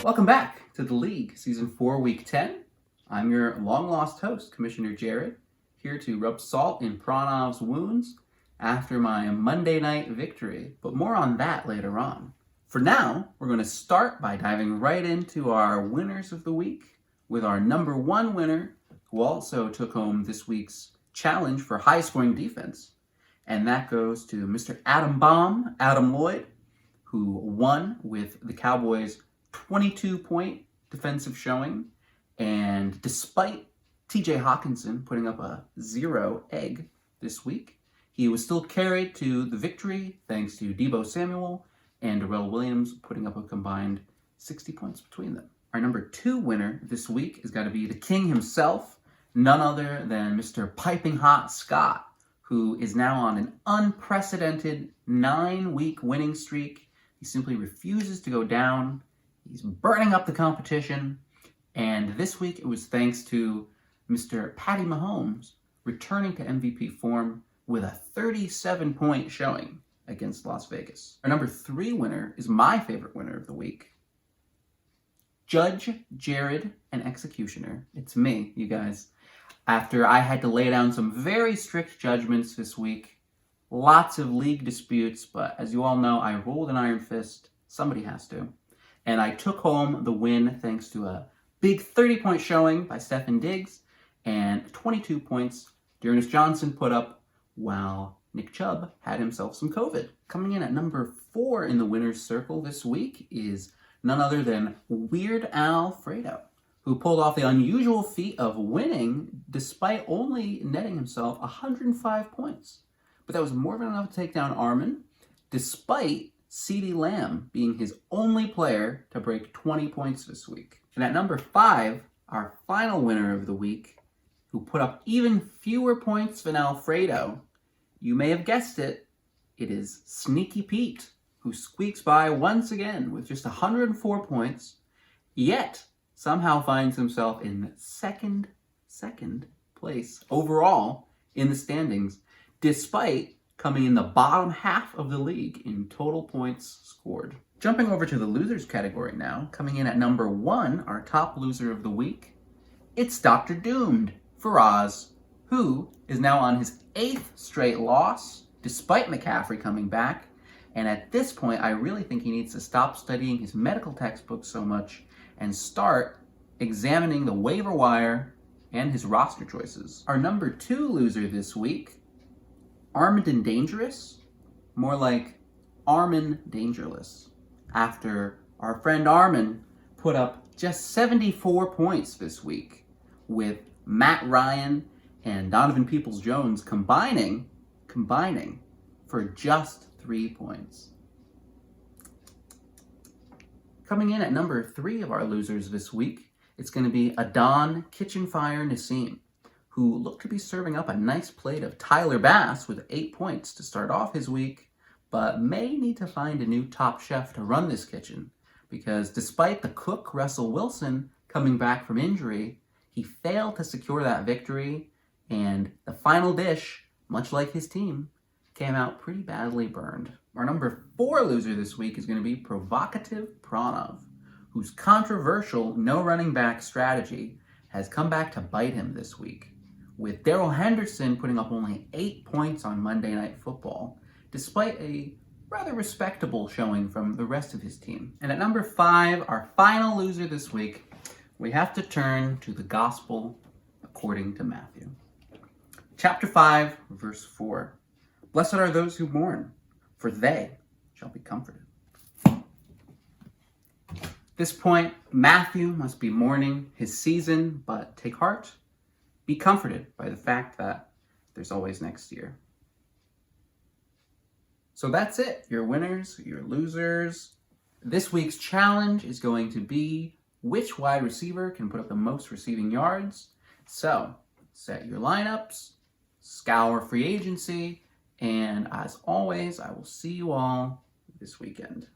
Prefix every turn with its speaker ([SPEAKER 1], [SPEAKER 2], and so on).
[SPEAKER 1] Welcome back to The League, Season 4, Week 10. I'm your long-lost host, Commissioner Jared, here to rub salt in Pranov's wounds after my Monday night victory, but more on that later on. For now, we're going to start by diving right into our winners of the week with our number one winner, who also took home this week's challenge for high-scoring defense. And that goes to Mr. Adam Baum, Adam Lloyd, who won with the Cowboys' 22-point defensive showing. And despite TJ Hawkinson putting up a 0 egg this week, he was still carried to the victory thanks to Deebo Samuel and Darrell Williams putting up a combined 60 points between them. Our number two winner this week is got to be the king himself, none other than Mr. Piping Hot Scott, who is now on an unprecedented 9-week winning streak. He simply refuses to go down. He's burning up the competition. And this week it was thanks to Mr. Patty Mahomes returning to MVP form with a 37-point showing against Las Vegas. Our number three winner is my favorite winner of the week. Judge, Jared, and Executioner. It's me, you guys. After I had to lay down some very strict judgments this week, lots of league disputes, but as you all know, I rule with an iron fist. Somebody has to. And I took home the win thanks to a big 30-point showing by Stefan Diggs and 22 points Dearness Johnson put up while Nick Chubb had himself some COVID. Coming in at number 4 in the winner's circle this week is none other than Weird Al Fredo, who pulled off the unusual feat of winning despite only netting himself 105 points. But that was more than enough to take down Armin, despite CeeDee Lamb being his only player to break 20 points this week. And at number 5, our final winner of the week, who put up even fewer points than Alfredo, you may have guessed it, it is Sneaky Pete, who squeaks by once again with just 104 points, yet somehow finds himself in second place overall in the standings, despite coming in the bottom half of the league in total points scored. Jumping over to the losers category now, coming in at number 1, our top loser of the week, it's Dr. Doomed, Faraz, who is now on his 8th straight loss, despite McCaffrey coming back. And at this point, I really think he needs to stop studying his medical textbooks so much and start examining the waiver wire and his roster choices. Our number 2 loser this week, Armed and Dangerous, more like Armin Dangerless, after our friend Armin put up just 74 points this week, with Matt Ryan and Donovan Peoples-Jones combining for just 3 points. Coming in at number 3 of our losers this week, it's going to be Adon Kitchenfire Nassim, who looked to be serving up a nice plate of Tyler Bass with 8 points to start off his week, but may need to find a new top chef to run this kitchen, because despite the cook Russell Wilson coming back from injury, he failed to secure that victory, and the final dish, much like his team, came out pretty badly burned. Our number 4 loser this week is going to be Provocative Pranov, whose controversial no running back strategy has come back to bite him this week, with Darrell Henderson putting up only 8 points on Monday Night Football, despite a rather respectable showing from the rest of his team. And at number 5, our final loser this week, we have to turn to the Gospel according to Matthew. Chapter 5, verse 4. Blessed are those who mourn, for they shall be comforted. At this point, Matthew must be mourning his season, but take heart. Be comforted by the fact that there's always next year. So that's it. Your winners, your losers. This week's challenge is going to be which wide receiver can put up the most receiving yards. So set your lineups, scour free agency, and as always, I will see you all this weekend.